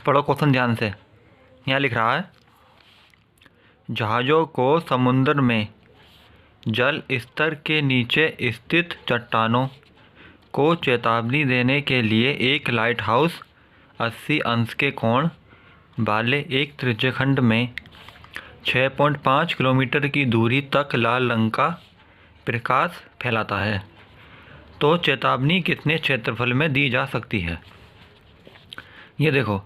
पढ़ो क्वेश्चन ध्यान से। यहाँ लिख रहा है, जहाज़ों को समुद्र में जल स्तर के नीचे स्थित चट्टानों को चेतावनी देने के लिए एक लाइट हाउस 80 अंश के कोण वाले एक त्रिज्यखंड में 6.5 किलोमीटर की दूरी तक लाल रंग का प्रकाश फैलाता है, तो चेतावनी कितने क्षेत्रफल में दी जा सकती है। ये देखो,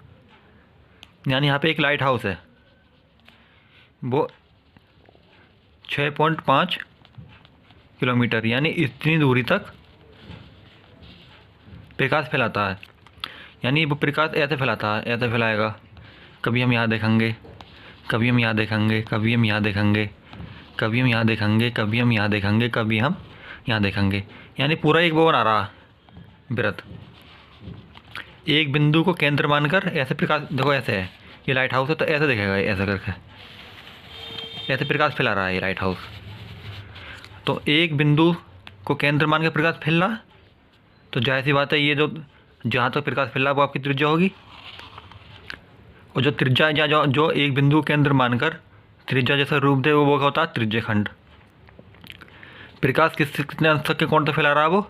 यानी यहाँ पे एक लाइट हाउस है, वो 6.5 किलोमीटर यानी इतनी दूरी तक प्रकाश फैलाता है। यानी वो प्रकाश ऐसे फैलाता है, ऐसे फैलाएगा, कभी हम यहाँ देखेंगे, कभी हम यहाँ देखेंगे, कभी हम यहाँ देखेंगे, कभी हम यहाँ देखेंगे, कभी हम यहाँ देखेंगे, कभी हम यहाँ देखेंगे। यानी पूरा एक वो बना रहा वृत्त, एक बिंदु को केंद्र मानकर ऐसे प्रकाश। देखो ऐसे है, ये लाइट हाउस है तो ऐसे दिखेगा, ऐसा करके ऐसे प्रकाश फैला रहा है ये लाइट हाउस। तो एक बिंदु को केंद्र मान के प्रकाश फैल रहा, तो जाहिर सी बात है ये जो जहाँ तक प्रकाश फैल रहा वो आपकी त्रिज्या होगी। और जो त्रिज्या है, जो एक बिंदु केंद्र मानकर त्रिज्या जैसा रूप दे वो क्या होता है, त्रिज्यखंड। प्रकाश कितने अंश तक के कोण तक फैला रहा है, वो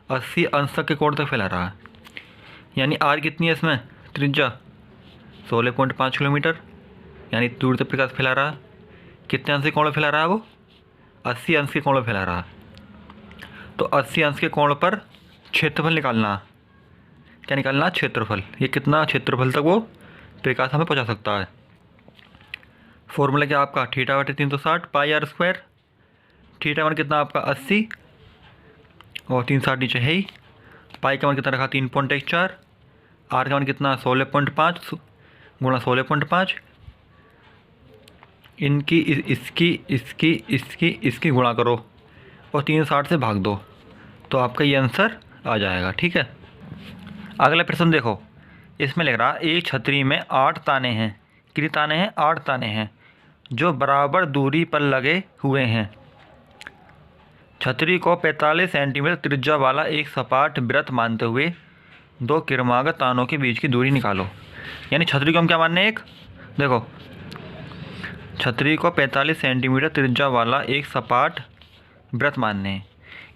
80 अंश तक के कोण तक फैला रहा है। यानी आर कितनी है इसमें, त्रिज्या 16.5 किलोमीटर, यानी दूर तक प्रकाश फैला रहा है। कितने अंश के कोण फैला रहा है वो, 80 अंश के कोण फैला रहा है। तो 80 अंश के कोण पर क्षेत्रफल निकालना। क्या निकालना, क्षेत्रफल। ये कितना क्षेत्रफल तक वो प्रकाश हमें पहुंचा सकता है। फॉर्मूला क्या आपका, थीटा बटे 360 पाई आर स्क्वायर। थीटा मान कितना आपका 80 और 360 नीचे है ही। पाई का मान कितना रखा 3.14। आर का मान कितना 16.5 गुणा 16.5। इनकी इसकी गुणा करो और 360 से भाग दो, तो आपका ये आंसर आ जाएगा। ठीक है, अगला प्रश्न देखो, इसमें लिख रहा एक छतरी में 8 ताने हैं। कितने ताने हैं, 8 ताने हैं, जो बराबर दूरी पर लगे हुए हैं। छतरी को 45 सेंटीमीटर त्रिज्या वाला एक सपाट वृत्त मानते हुए दो क्रमागत तानों के बीच की दूरी निकालो। यानी छतरी को हम क्या मानने, एक देखो, छतरी को 45 सेंटीमीटर त्रिज्या वाला एक सपाट वृत्त मानने हैं।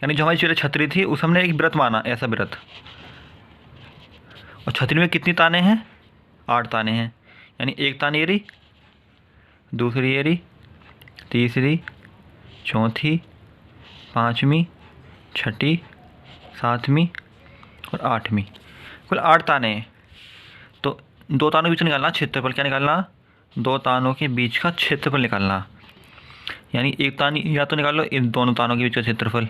यानी जो हमारी छतरी थी उस हमने एक वृत्त माना, ऐसा वृत्त। और छतरी में कितनी ताने हैं, 8 ताने हैं। यानी एक तान ये रही, दूसरी ये रही, तीसरी, चौथी, पाँचवीं, छठी, सातवीं और आठवीं, कुल 8 ताने हैं। तो दो तानों के बीच निकालना क्षेत्रफल। क्या निकालना, दो तानों के बीच का क्षेत्रफल निकालना। यानी एक तान, या तो निकाल लो इन दोनों तानों के बीच का क्षेत्रफल,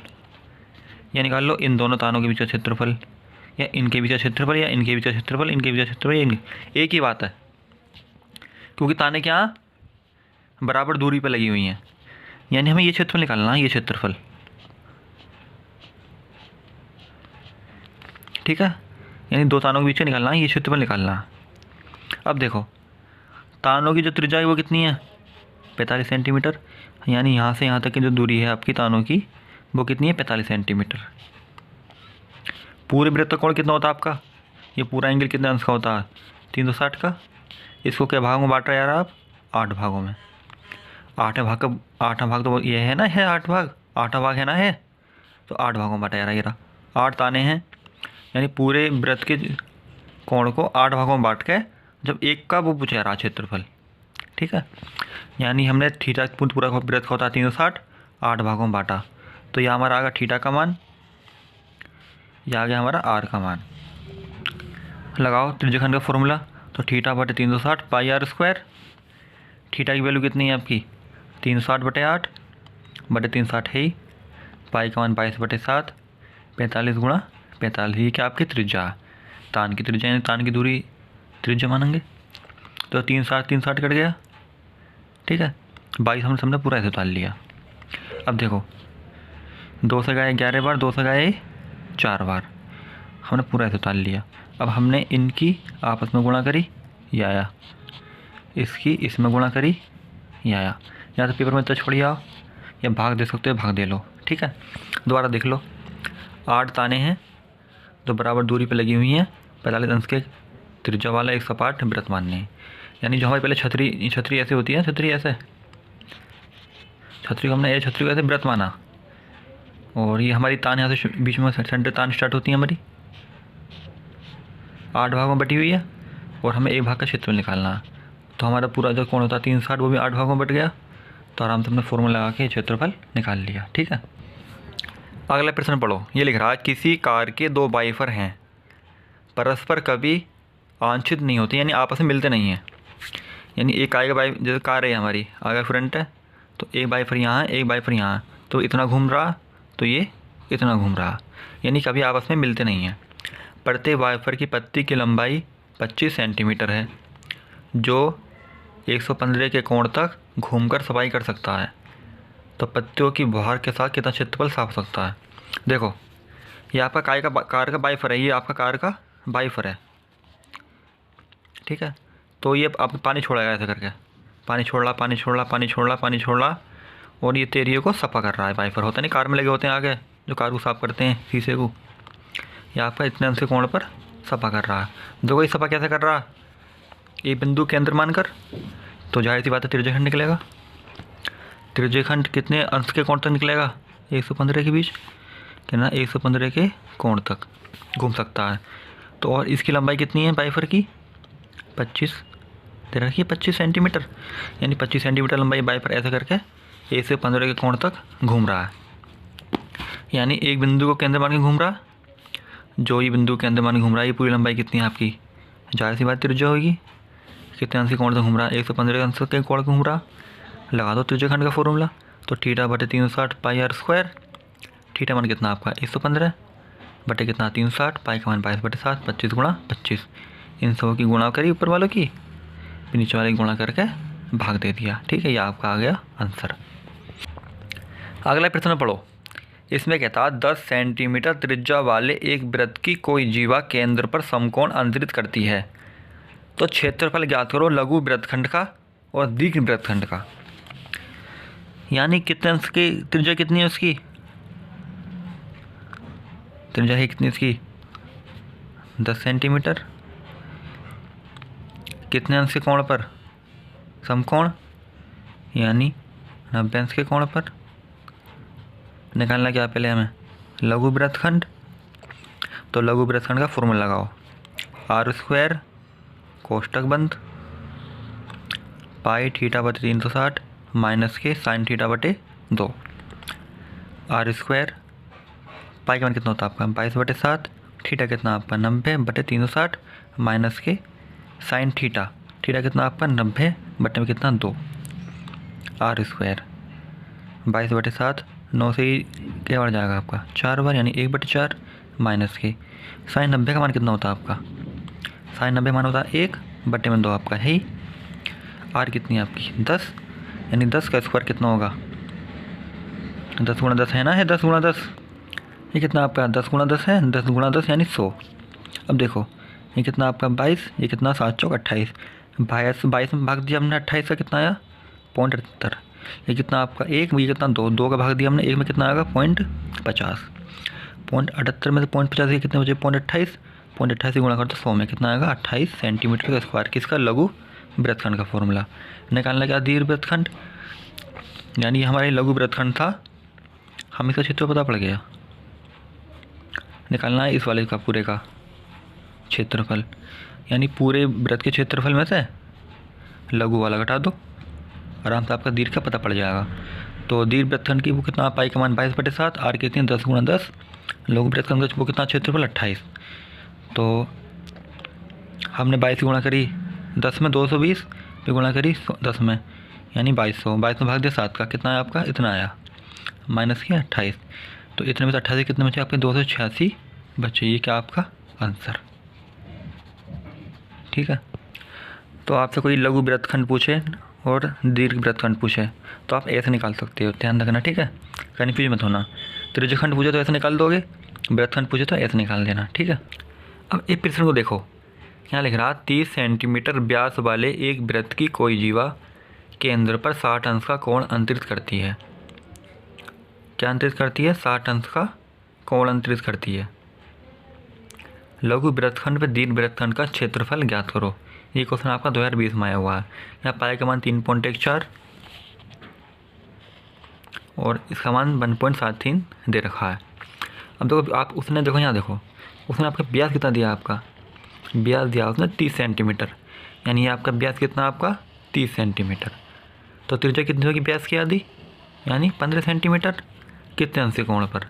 या निकाल लो इन दोनों तानों के बीच का क्षेत्रफल, या इनके बीच का क्षेत्रफल, या इनके बीच का क्षेत्रफल, इनके बीच का क्षेत्रफल। एक ही बात है, क्योंकि ताने क्या बराबर दूरी पर लगी हुई हैं। यानी हमें ये क्षेत्रफल निकालना है, ये क्षेत्रफल। ठीक है, यानी दो तानों के बीच निकालना है, ये क्षेत्रफल निकालना है। अब देखो, तानों की जो त्रिज्या है वो कितनी है, 45 सेंटीमीटर। यानी यहाँ से यहाँ तक की जो दूरी है आपकी तानों की वो कितनी है, 45 सेंटीमीटर। पूरे वृत्त का कोण कितना होता है आपका, ये पूरा एंगल कितने अंश का होता है, 360 का। इसको क्या भागों में बांट रहे यार आप, 8 भागों में। 8 भाग का 8वां भाग तो ये है ना, है 8 भाग, 8वां भाग है ना, है। तो 8 भागों में बांटा यार, ये रहा 8 ताने हैं। यानी पूरे वृत्त के कोण को 8 भागों में बांट के जब एक का वो पूछा रहा क्षेत्रफल। ठीक है, यानी हमने थीटा पूरा वृत्त का होता है 360, 8 भागों में बांटा, तो यह हमारा आ गया थीटा का मान, यह आ गया हमारा आर का मान। लगाओ त्रिज्यखंड का फॉर्मूला, तो थीटा बटे 360 पाई आर स्क्वायर। थीटा की वैल्यू कितनी है आपकी, 360 बटे 8 बटे 360 है ही। पाई का मान 22 बटे 7, 45 गुणा 45। ये क्या आपकी त्रिज्या, तान की त्रिज्या, यानी तान की दूरी त्रिज्या मानेंगे। तो 360 कट गया। ठीक है, 22 हमने पूरा ऐसे उतार लिया। अब देखो, 2 से गए 11 बार, 2 से गए 4 बार, हमने पूरा ऐसे उतार लिया। अब हमने इनकी आपस में गुणा करी, ये आया, इसकी इसमें गुणा करी, ये आया। या तो पेपर में तो छोड़िए आओ, या भाग दे सकते हो, भाग दे लो। ठीक है, दोबारा देख लो, 8 ताने हैं जो बराबर दूरी पर लगी हुई हैं 45 अंश के त्रिज्या वाला एक सपाट वृत्त मानने हैं। यानी जो हमारी पहले छतरी ऐसे होती है, छतरी ऐसे, छतरी को हमने ये छतरी को ऐसे वृत्त माना, और ये हमारी तान यहाँ से बीच में सेंटर तान स्टार्ट होती है हमारी, 8 भागों में बटी हुई है, और हमें एक भाग का क्षेत्रफल निकालना है। तो हमारा पूरा जो कोण होता है 360 वो भी 8 भागों में बट गया। तो आराम से हमने फॉर्मूला लगा के क्षेत्रफल निकाल लिया। ठीक है, अगला प्रश्न पढ़ो। ये लिख रहा है किसी कार के 2 वाइफर हैं, परस्पर कभी आंशित नहीं होते, यानी आपस में मिलते नहीं हैं। यानी एक आगे जैसे कार है हमारी, आगे फ्रंट है, तो एक वाइफर यहाँ है, एक वाइफर यहाँ है, तो इतना घूम रहा, तो ये इतना घूम रहा, यानी कभी आपस में मिलते नहीं हैं। प्रत्येक वाइफर की पत्ती की लंबाई 25 सेंटीमीटर है, जो 115 के कोण तक घूमकर सफाई कर सकता है। तो पत्तियों की बहार के साथ कितना क्षेत्रफल साफ हो सकता है। देखो, ये आपका कार का वाइफर है, ये आपका कार का वाइफर है। ठीक है, तो ये आप पानी छोड़ेगा ऐसे करके, पानी छोड़ रहा, पानी छोड़ रहा, पानी छोड़ रहा, पानी छोड़ रहा, और ये तेरिए को सफ़ा कर रहा है। वाइफर होता नहीं, कार में लगे होते हैं आगे, जो कार को साफ़ करते हैं शीशे को, ये आपका इतने अंश के कोण पर सफ़ा कर रहा है। देखो ये सफ़ा कैसे कर रहा है, एक बिंदु केंद्र मानकर, तो जाहिर सी बात है त्रिज्यखंड निकलेगा। त्रिज्यखंड कितने अंश के कोण तक निकलेगा, 115 के बीच, कितना 115 के कोण तक घूम सकता है। तो और इसकी लंबाई कितनी है वाइफर की, 25 दे रखी है, 25 सेंटीमीटर, यानी 25 सेंटीमीटर लंबाई वाइफर ऐसे करके 1 से 15 के कोण तक घूम रहा है। यानी एक बिंदु को केंद्र मान के घूम रहा, जो ये बिंदु के अंदर मान घूम रहा है, ये पूरी लंबाई कितनी है आपकी, जाहिर सी बात त्रिज्या होगी। कितने अंश के कोण से घूम रहा है, 115 अंश के कोण घूम रहा। लगा दो त्रिज्यखंड का फॉर्मूला, तो थीटा बटे 360 पाई आर स्क्वायर। थीटा मान कितना आपका 115 बटे कितना 360, पाई का मान 22 बटे 7, 25 गुणा 25। इन सबों की गुणा करी ऊपर वालों की, फिर नीचे वाले की गुणा करके भाग दे दिया। ठीक है, ये आपका आ गया आंसर। अगला प्रश्न पढ़ो। इसमें कहता है 10 सेंटीमीटर त्रिज्या वाले एक वृत्त की कोई जीवा केंद्र पर समकोण अंतरित करती है, तो क्षेत्रफल ज्ञात करो लघु वृत्तखंड का और दीर्घ वृत्तखंड का। यानी कितने अंश की त्रिज्या कितनी है उसकी, त्रिज्या है कितनी इसकी 10 सेंटीमीटर, कितने अंश के कोण पर, समकोण, यानी 90 अंश के कोण पर। निकालना क्या पहले हमें, लघु वृत्तखंड। तो लघु वृत्तखंड का फॉर्मूला लगाओ, आर स्क्वायर कोष्टक बंद पाई थीटा बटे 360 माइनस के साइन थीटा बटे 2। आर स्क्वायर पाई का मान कितना होता है आपका 22 बटे 7, थीटा कितना आपका 90 बटे 360 माइनस के साइन थीटा, थीटा कितना आपका 90 बटे में कितना 2। आर स्क्वायर 22 बटे 7, 9 से ही क्या बार जाएगा आपका 4 बार, यानी 1 बटे 4 माइनस के साइन 90 का मान कितना होता है आपका, साइन 90 मान होता है 1 बटे में 2 आपका है ही। आर कितनी है आपकी 10, यानी 10 का स्क्वायर कितना होगा 10 गुणा 10 है ना, है 10 गुणा 10, ये कितना आपका 10 गुणा 10 है, 10 गुणा 10 यानी 100। अब देखो ये कितना आपका 22, ये कितना 7 चौक 28, 22 में भाग दिया हमने 28 का कितना आया 0.78। ये कितना आपका 1, ये कितना 2 का भाग दिया हमने 1 में कितना आएगा 0.50, 0.78 में से 0.50 ये कितने बचे 0.28 से गुणा करते 100 में कितना आएगा 28 सेंटीमीटर का स्क्वायर। किसका, लघु वृत्तखंड का फॉर्मूला। निकालना क्या दीर्घ वृत्तखंड, यानी हमारे लघु वृत्तखंड था, हम इसका क्षेत्र पता पड़ गया। निकालना है इस वाले का पूरे का क्षेत्रफल, यानी पूरे वृत्त के क्षेत्रफल में से लघु वाला घटा दो, आराम से आपका दीर्घ का पता पड़ जाएगा। तो दीर्घ वृत्तखंड की वो कितना, पाई का मान 22 बटे 7, आर कितनी 10 गुणा 10, लघु वृत्तखंड का वो कितना क्षेत्रफल 28। तो हमने 22 गुणा करी 10 में 220, फिर गुणा करी 10 में, यानी 2200, 22 में भाग दिया 7 का कितना है आपका, इतना आया, माइनस किया 28। तो इतने में से 28 कितने बचे आपके 286 बचे, ये क्या आपका आंसर। ठीक है, तो आपसे कोई लघु वृत्तखंड पूछे और दीर्घ वृत्तखंड पूछे तो आप ऐसे निकाल सकते हो, ध्यान रखना। ठीक है, कन्फ्यूज मत होना। त्रिज्यखंड पूछे तो ऐसे निकाल दोगे, वृत्तखंड पूछे तो ऐसे निकाल देना। ठीक है, अब एक प्रश्न को देखो, यहाँ लिख रहा 30 सेंटीमीटर व्यास वाले एक वृत्त की कोई जीवा केंद्र पर 60 अंश का कोण अंतरित करती है। क्या अंतरित करती है, 60 अंश का कोण अंतरित करती है। लघु वृत्तखंड पे दीर्घ वृत्तखंड का क्षेत्रफल ज्ञात करो। ये क्वेश्चन आपका 2020 में आया हुआ है। यहाँ पाई का मान 3.14 और इसका मान 1.73 दे रखा है। अब देखो आप उसने देखो यहाँ देखो उसने आपका ब्यास कितना दिया, आपका ब्यास दिया उसने 30 सेंटीमीटर, यानी आपका ब्यास कितना आपका 30 सेंटीमीटर। तो त्रिज्या कितनी होगी ब्यास की आधी, यानी 15 सेंटीमीटर। कितने अंश के कोण पर,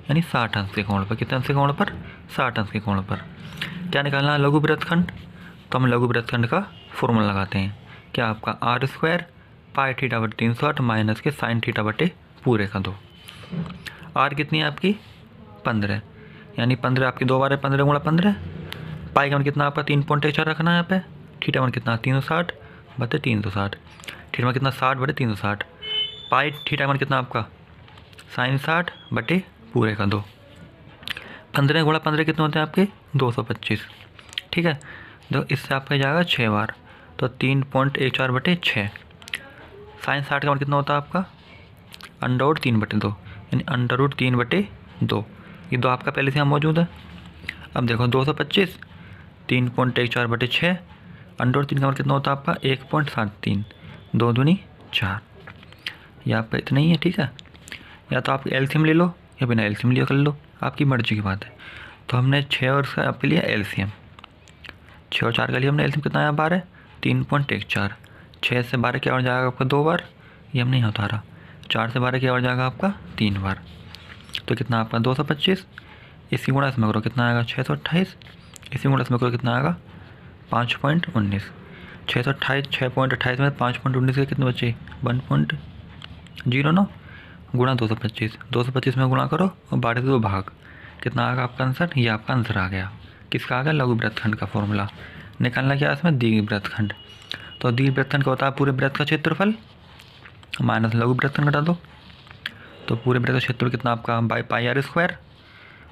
यानी 60 अंश के कोण पर। कितने अंश के कोण पर, 60 अंश के कोण पर। क्या निकालना है, लघु वृत्तखंड। तो हम लघु वृत्तखंड का फॉर्मूला लगाते हैं। क्या आपका r² पाई थीटा बटे 360 माइनस के साइन थीटा बटे पूरे का 2। आर कितनी है आपकी 15, यानी 15 आपकी 2 बार है, 15 गुणा 15। पाई का मान कितना आपका 3.14 रखना है यहाँ पे। थीटा मान कितना 360 बटे 360। थीटा मान कितना 60 बटे 360। पाई थीटा मान कितना आपका साइन 60 बटे पूरे का 2। 15 गुणा 15 कितने होते हैं आपके 225। ठीक है, तो इससे आपका जाएगा 6 बार, तो 3.14 बटे 6। साइन 60 का मान कितना होता है आपका अंडर 3 बटे 2, यानी अंडर 3 बटे 2। ये 2 आपका पहले से यहाँ मौजूद है। अब देखो 225 3.14 बटे 6, अंडर 3 का मान कितना होता है आपका 1.73, 2 दूनी 4। ये आपका इतना ही है। ठीक है, या तो आप एलसीएम ले लो या बिना एलसीएम लिया कर लो, आपकी मर्जी की बात है। तो हमने 6 और इसका आपके लिए एलसीएम, 6 और 4 का लिए हमने एलसीएम कितना आया 12, 3.14। 6 से 12 क्या और जाएगा आपका 2 बार, ये हमने यहाँ उतारा। 4 से 12 क्या और जाएगा आपका 3 बार, तो कितना आपका 225। इसी गुणा इसमें करो कितना आएगा 628। इसी गुणा इसमें करो कितना आएगा 5.19। 628 6.28 में 5.19 के कितने बचे 1.09 गुणा 225। 225 में गुणा करो और 12 से 2 भाग, कितना आएगा आपका आंसर। ये आपका आंसर आ गया। किसका आ गया, लघु वृत्तखंड का फॉर्मूला। निकालना क्या है इसमें, दीर्घ वृत्तखंड। तो दीर्घ वृत्तखंड क्या होता है, पूरे वृत्त का क्षेत्रफल माइनस लघु वृत्तखंड घटा दो। तो पूरे वृत्त का क्षेत्रफल कितना आपका पाई r²,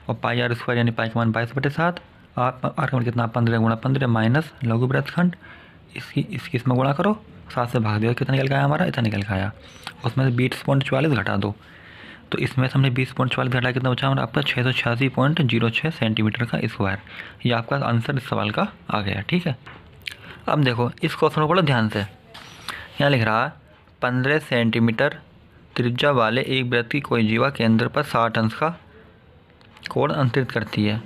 और पाई r² यानी पाई का मान 22/7। आर का मान कितना 15 गुणा 15 माइनस लघु वृत्तखंड, इसकी इसमें गुणा करो, 7 से भाग दिया, कितना निकल के आया हमारा, इतना निकल के आया। उसमें से 20.44 घटा दो, तो इसमें से हमने 20.44 घटाया, कितना बचा हमारा आपका 686.06 सेंटीमीटर का स्क्वायर। ये आपका आंसर इस सवाल का आ गया। ठीक है, अब देखो इस क्वेश्चन को पढ़ो ध्यान से। यहाँ लिख रहा है 15 सेंटीमीटर त्रिज्या वाले एक वृत्त की कोई जीवा केंद्र पर 60 अंश का कोण अंतरित करती है,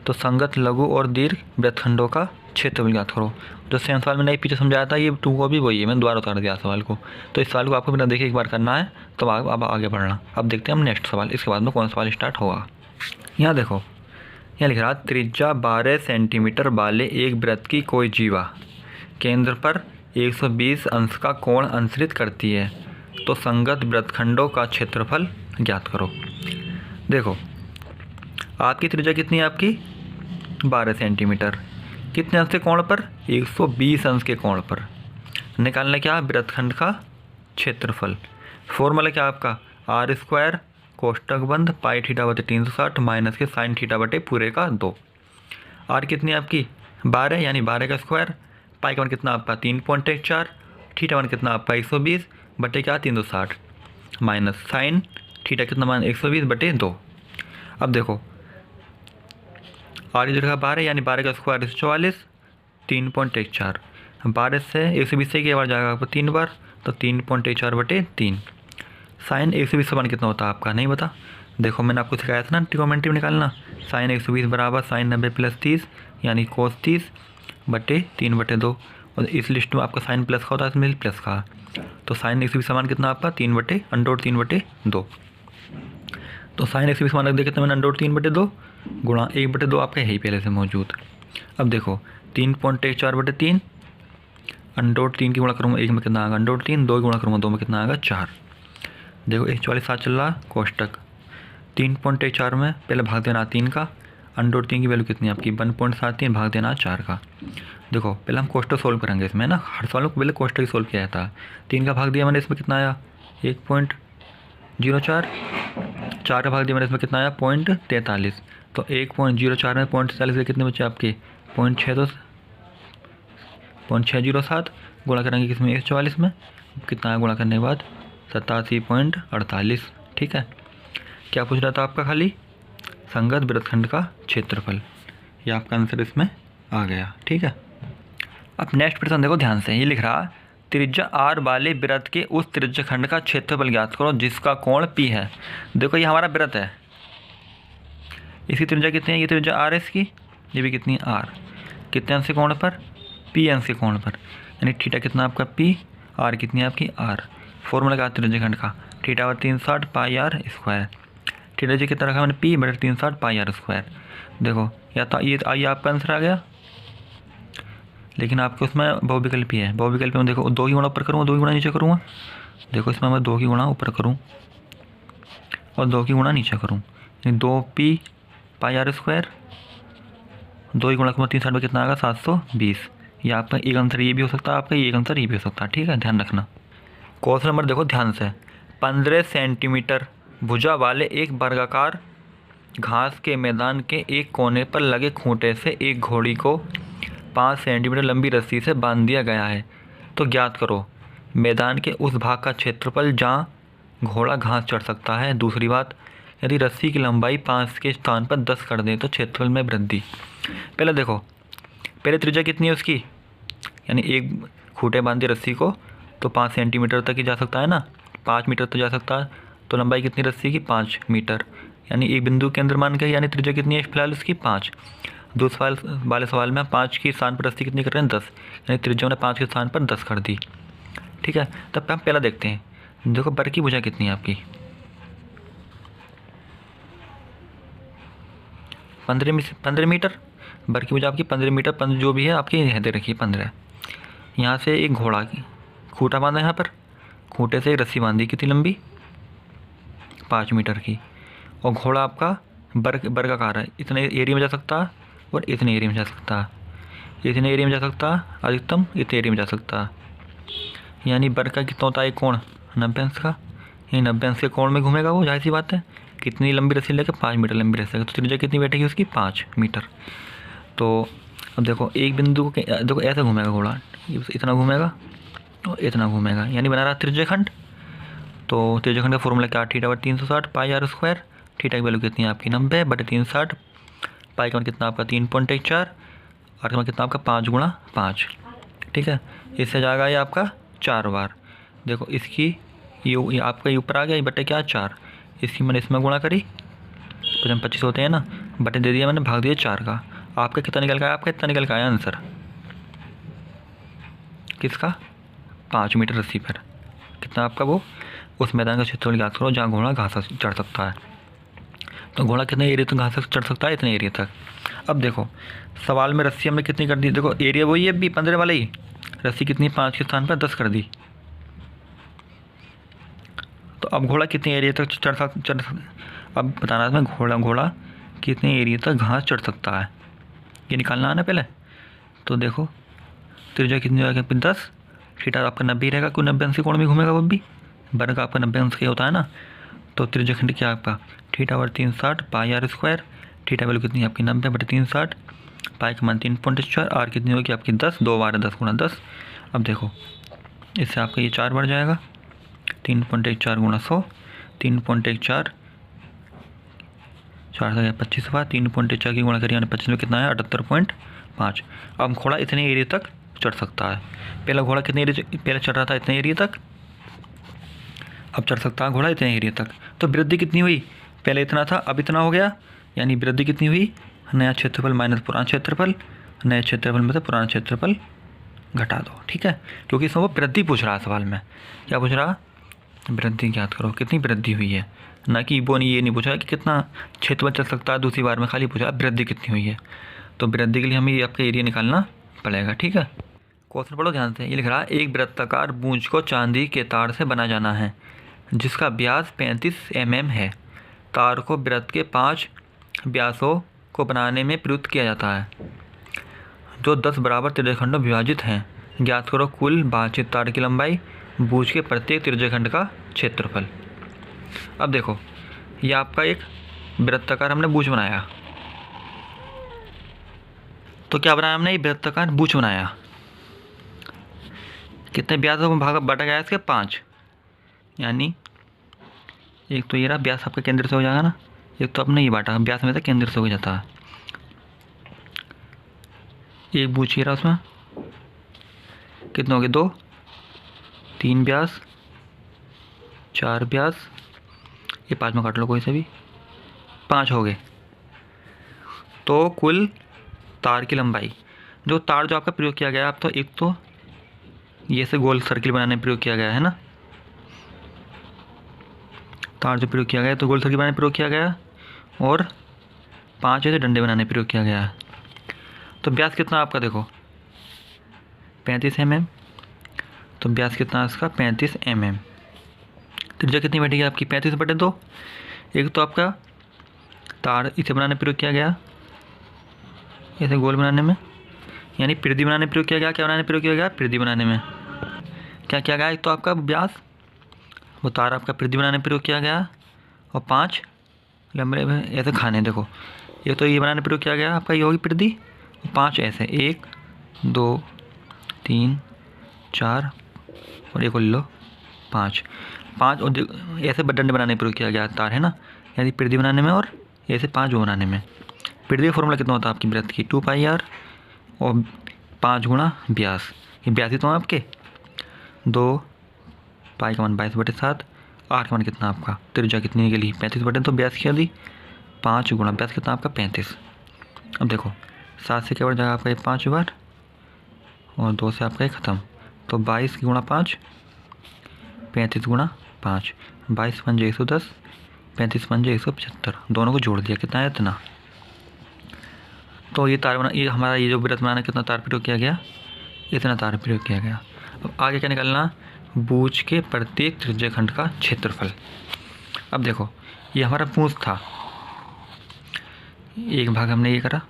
तो संगत लघु और दीर्घ वृत्तखंडों का क्षेत्रफल ज्ञात करो। जो सेम सवाल मैंने पीछे समझाया था, ये 2 को भी वही है, मैंने दोबारा उतार दिया सवाल को। तो इस सवाल को आपको बिना देखे एक बार करना है, तो अब आगे बढ़ना। अब देखते हैं हम नेक्स्ट सवाल, इसके बाद में कौन सा सवाल स्टार्ट होगा। यहाँ देखो, यहाँ लिख रहा है त्रिज्या 12 सेंटीमीटर वाले एक वृत्त की कोई जीवा केंद्र पर 120 अंश का कोण अंतरित करती है, तो संगत वृत्तखंडों का क्षेत्रफल ज्ञात करो। देखो आपकी त्रिज्या कितनी है, आपकी 12 सेंटीमीटर। कितने अंश के कोण पर, 120 अंश के कोण पर। निकालना क्या, वृत्तखंड का क्षेत्रफल। फॉर्मूला क्या आपका r² कोष्टक बंद पाई थीटा बटे 360 माइनस के साइन थीटा बटे पूरे का 2। आर कितनी है आपकी 12, यानी 12 का स्क्वायर। पाई का मान कितना आपका 3.14। थीटा मान कितना आपका 120 बटे क्या 360 माइनस साइन थीटा कितना मान 120 बटे 2। अब देखो आर जगह 12, यानी 12 का स्क्वायर 144, 3.14। 12 से 120 से क्या बार जाएगा आपको 3 बार, तो 3.14 बटे 3। साइन 120 का मान कितना होता है आपका नहीं बता। देखो मैंने आपको सिखाया था ना ट्रिगोनोमेट्री में निकालना। साइन 120 बराबर साइन 90 प्लस 30, यानी कोस 30 बटे 3 बटे 2। और इस लिस्ट में आपका साइन प्लस का होता है, इसमें प्लस का। तो साइन 120 का मान कितना आपका 3 बटे अंडर 3 बटे 2। तो साइन 120 मान रख दिया कितना मैंने अंडर 3 बटे 2 गुणा 1 बटे 2 आपका यही पहले से मौजूद। अब देखो 3.14 बटे 3 अंडर 3 की गुणा करूँगा 1 में कितना आएगा अंडर 3, 2 की गुणा करूँगा 2 में कितना आएगा 4। देखो 144 7 चल रहा कोष्टक 3.14 में पहले भाग देना 3 का, अंडर 3 की वैल्यू कितनी आपकी 1.73 भाग देना 4 का। देखो पहले हम कोष्टक सोल्व करेंगे इसमें ना, हर सवाल को पहले कोष्टक ही सोल्व किया था। 3 का भाग दिया मैंने, इसमें कितना आया 1.04। 4 का भाग दिया मैंने, इसमें कितना आया 0.43। तो 1.04 में 0.43 के कितने बचे आपके 0.607 गुणा करेंगे किसमें 144 में, कितना आया गुणा करने के बाद 87.48। ठीक है, क्या पूछ रहा था आपका खाली संगत वृत्तखंड का क्षेत्रफल। ये आपका आंसर इसमें आ गया। ठीक है, अब नेक्स्ट प्रश्न देखो ध्यान से। ये लिख रहा त्रिज्या आर वाले वृत्त के उस त्रिज्याखंड का क्षेत्रफल ज्ञात करो जिसका कोण पी है। देखो ये हमारा वृत्त है, इसकी त्रिज्या कितनी है, ये त्रिज्या आर है इसकी, ये भी कितनी है आर, कितने अंश के कोण पर, पी अंश के कोण पर, यानी थीटा कितना आपका पी, आर कितनी है आपकी आर। फॉर्मूला क्या त्रिज्याखंड का, थीटा और 360 पाई आर स्क्वायर। थीटा जी कितना रखा मैंने पी बटे 360 पाई आर स्क्वायर। देखो या तो ये आपका आंसर आ गया, लेकिन आपके उसमें बहुविकल्पी है, बहुविकल्पी में देखो 2 की गुणा ऊपर करूँगा 2 की गुणा नीचे करूँगा। देखो इसमें मैं 2 की गुणा ऊपर करूँ और 2 की गुणा नीचे करूँ, यानी 2p पाई आर स्क्वायर, 2 की गुणा करूँगा 360 में कितना आएगा 720। ये आपका एक आंसर ये भी हो सकता है, आपका एक आंसर ये भी हो सकता है। ठीक है, ध्यान रखना। क्वेश्चन नंबर देखो ध्यान से। 15 सेंटीमीटर भुजा वाले एक वर्गाकार घास के मैदान के एक कोने पर लगे खूंटे से एक घोड़ी को 5 सेंटीमीटर लंबी रस्सी से बांध दिया गया है। तो ज्ञात करो मैदान के उस भाग का क्षेत्रफल जहाँ घोड़ा घास चढ़ सकता है। दूसरी बात, यदि रस्सी की लंबाई 5 के स्थान पर 10 कर दें तो क्षेत्रफल में वृद्धि। पहले देखो, पहले त्रिज्या कितनी है उसकी, यानी एक खूंटे बांध दी रस्सी को तो 5 सेंटीमीटर तक ही जा सकता है ना, 5 मीटर तक जा सकता है। तो लंबाई कितनी रस्सी की 5 मीटर, यानी एक बिंदु केंद्र मान के, यानी त्रिज्या कितनी है फिलहाल उसकी 5। दूसरे वाले सवाल में 5 के स्थान पर रस्सी कितनी कर रहे हैं 10, यानी त्रिज्या ने 5 के स्थान पर 10 कर दी। ठीक है, तब हम पहला देखते हैं। देखो बर की भुजा कितनी है आपकी 15 मीटर, बर की भुजा आपकी 15 मीटर, 15 जो भी है आपकी यह दे रखी है 15। यहाँ से एक घोड़ा की खूंटा बांधा, यहाँ पर खूंटे से एक रस्सी बांधी कितनी लंबी 5 मीटर की, और घोड़ा आपका वर्गाकार है, इतने एरिया में जा सकता है और इतने एरिया में जा सकता है, इतने एरिया में जा सकता है, अधिकतम इतने एरिया में जा सकता है। यानी बर का कितना होता है कोण 90 अंश का, यानी 90 अंश के कोण में घूमेगा वो, जाहिर सी बात है। कितनी लंबी रस्सी लेकर 5 मीटर लंबी रस्सी, तो त्रिज्या कितनी बैठेगी उसकी 5 मीटर। तो अब देखो एक बिंदु को देखो ऐसे घूमेगा घोड़ा, इतना घूमेगा और इतना घूमेगा, यानी बना रहा त्रिज्याखंड। तो त्रिज्याखंड का फॉर्मूला क्या, थीटा बटे 360 पाई आर स्क्वायर। थीटा की वैल्यू कितनी है आपकी 90 बटे 360, पाई का मान कितना आपका 3.14, आर का मान कितना आपका 5 गुणा 5। ठीक है, इससे जाएगा ये आपका 4 बार। देखो इसकी ये आपका ये ऊपर आ गया, ये बटे क्या 4, इसकी मैंने इसमें गुणा करी, 25 होते हैं ना, बटे दे दिया मैंने, भाग दिया 4 का। आपका कितना निकल गया, आपका इतना निकल गया आंसर किसका 5 मीटर रस्सी पर कितना आपका वो उस मैदान का क्षेत्रफल ज्ञात करो जहाँ घोड़ा घास चढ़ सकता है। तो घोड़ा कितने एरिया तक घास चढ़ सकता है, इतने एरिया तक। अब देखो सवाल में रस्सी हमने कितनी कर दी, देखो एरिया वही है भी 15 वाला ही, रस्सी कितनी 5 के स्थान पर 10 कर दी। तो अब घोड़ा कितने एरिया तक चढ़ अब बताना था घोड़ा कितने एरिया तक घास चढ़ सकता है, ये निकालना है ना पहले। तो देखो त्रिज्या कितनी होगा 10, थीटा आपका 90 रहेगा, कोई 90 अंश के कोण में घूमेगा वो भी, बर का आपका 90 अंश के होता है ना। तो त्रिज्याखंड क्या आपका थीटा बटे 360 पाई आर स्क्वायर, थीटा वैल्यू कितनी है आपकी 90 बटे 360, पाई का मान 3.4, आर कितनी होगी आपकी 10, 2 बार 10 गुणा 10। अब देखो इससे आपका ये 4 बढ़ जाएगा, 3.14 गुणा 100, 3.14 4 से 25 हुआ, 3.4 की गुणा करिए यानी 25 में कितना है 78.5। अब घोड़ा इतने एरिया तक चढ़ सकता है। पहला घोड़ा कितने एरिया पहले चढ़ रहा था इतने एरिया तक, अब चढ़ सकता है घोड़ा इतने एरिया तक। तो वृद्धि कितनी हुई, पहले इतना था अब इतना हो गया, यानी वृद्धि कितनी हुई, नया क्षेत्रफल माइनस पुराना क्षेत्रफल, नए क्षेत्रफल में से पुराना क्षेत्रफल घटा दो। ठीक है, क्योंकि इसमें वो वृद्धि पूछ रहा है सवाल में, क्या पूछ रहा वृद्धि ज्ञात करो कितनी वृद्धि हुई है, ना कि वो नहीं ये नहीं पूछा कि कितना क्षेत्रफल चल सकता है, दूसरी बार में खाली पूछा वृद्धि कितनी हुई है। तो वृद्धि के लिए हमें ये आपका एरिया निकालना पड़ेगा। ठीक है, क्वेश्चन पढ़ो ध्यान से। ये लिख रहा है एक वृत्ताकार बूंज को चांदी के तार से बना जाना है जिसका व्यास 35 mm है। तार को वृत्त के 5 व्यासों को बनाने में प्रयुक्त किया जाता है जो 10 बराबर त्रिज्याखंडों विभाजित हैं। ज्ञात करो कुल बातचीत तार की लंबाई, बूंज के प्रत्येक त्रिज्याखंड का क्षेत्रफल। अब देखो ये आपका एक वृत्ताकार हमने बूंज बनाया, तो क्या बनाया हमने, ये वृत्ताकार बूंज बनाया, कितने व्यासों में भाग बांटा गया इसके 5, यानी एक तो ये रहा व्यास आपका केंद्र से हो जाएगा ना, एक तो अपने ये बांटा व्यास में से केंद्र से हो जाता है। एक बूझ रहा उसमें कितने हो गए, 2, 3 व्यास, 4 व्यास, ये 5 में काट लो कोई से भी, 5 हो गए। तो कुल तार की लंबाई, जो तार जो आपका प्रयोग किया गया आप तो एक तो ये से गोल सर्किल बनाने में प्रयोग किया गया है ना, तार जो प्रयोग किया गया तो गोल सर्किल बनाने में प्रयोग किया गया, और 5 ऐसे डंडे बनाने में प्रयोग किया गया है। तो व्यास कितना आपका देखो 35 mm, तो व्यास कितना इसका 35 mm। त्रिज्या कितनी बैठेगी आपकी 35/2। एक तो आपका तार इसे बनाने में प्रयोग किया गया, इसे गोल बनाने में, यानी परिधि बनाने में प्रयोग किया गया। क्या बनाने में प्रयोग किया गया, परिधि बनाने में क्या किया गया, एक तो आपका व्यास, वो तार आपका परिधि बनाने में प्रयोग किया गया, और 5 लंबे में ऐसे खाने, देखो ये तो ये बनाने में प्रयोग किया गया आपका, ये होगी परिधि, 5 ऐसे 1 2 3 4 और एक लो 5 और ऐसे डंडे बनाने में प्रयोग किया गया तार है ना, यानी परिधि बनाने में और ऐसे 5 वो बनाने में। परिधि का फॉर्मूला कितना होता है आपकी वृत्त की 2πr और 5 गुणा व्यास, ये व्यास ही तो है आपके 2 पाई का मान 22/7, आर का मान कितना आपका त्रिज्या कितनी निकली 35/2, तो व्यास क्या दी 5 गुणा व्यास कितना आपका 35। अब देखो 7 से क्या बढ़ जाएगा आपका ये 5 बार, और 2 से आपका ये ख़त्म, तो 22 गुणा 5 35 गुणा 5, 22 पंजे 110, 35 पंजे 175, दोनों को जोड़ दिया कितना है इतना। तो ये तार बना, ये हमारा ये जो वृत्त बनाना कितना तार प्रयोग किया गया, इतना तार प्रयोग किया गया। अब आगे क्या निकालना, बूझ के प्रत्येक त्रिज्या खंड का क्षेत्रफल। अब देखो ये हमारा बूझ था, एक भाग हमने ये करा,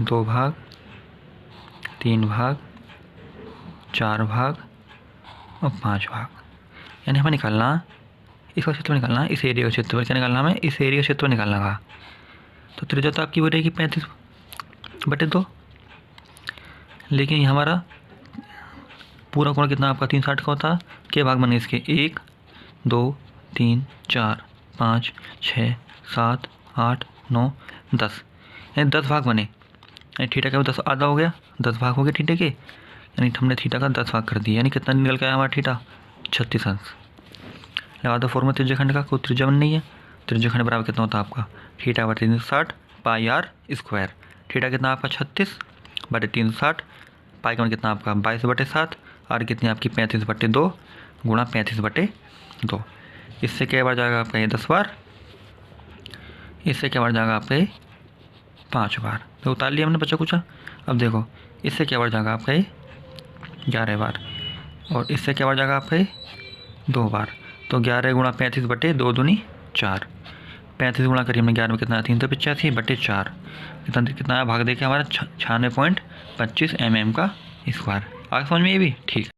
2 भाग, 3 भाग, 4 भाग और 5 भाग, यानी हमें निकालना इसका क्षेत्रफल निकालना, इस एरिया का क्षेत्रफल क्या निकालना हमें, इस एरिया का क्षेत्रफल निकालना था। तो त्रिज्या तो आपकी हो रहेगी 35/2, लेकिन ये हमारा पूरा कोण कितना आपका 360 का होता है। के भाग बने इसके 1 2 3 4 5 6 7 8 9 10, यानी 10 भाग बने, यानी थीटा का 10 आधा हो गया, 10 भाग हो गए थीटे के, यानी हमने थीटा का 10 भाग कर दिया, यानी कितना निकल के आया हमारा थीटा 36 अंश। लगा दो फॉर्मूला त्रिज्या खंड का, कोई त्रिज्या बन नहीं है, त्रिज्या खंड बराबर कितना होता है आपका θ/360 πr²। थीटा कितना आपका 36/360, पाई का मान कितना आपका 22/7, आर कितनी आपकी 35/2 गुणा 35/2। इससे क्या बार जाएगा आपका ये 10 बार, इससे क्या बार जाएगा आपका ये 5 बार, तो उतार लिया हमने बच्चा कुछ। अब देखो इससे क्या बार जाएगा आपका ये 11 बार, और इससे क्या बार जाएगा आपका ये 2 बार, तो 11 गुणा 35/2 दूनी 4, 35 गुणा करिए हमने 11 में कितना 385/4, कितना भाग देखे हमारा 96.25 mm का स्क्वायर। आगे समझ में ये भी ठीक।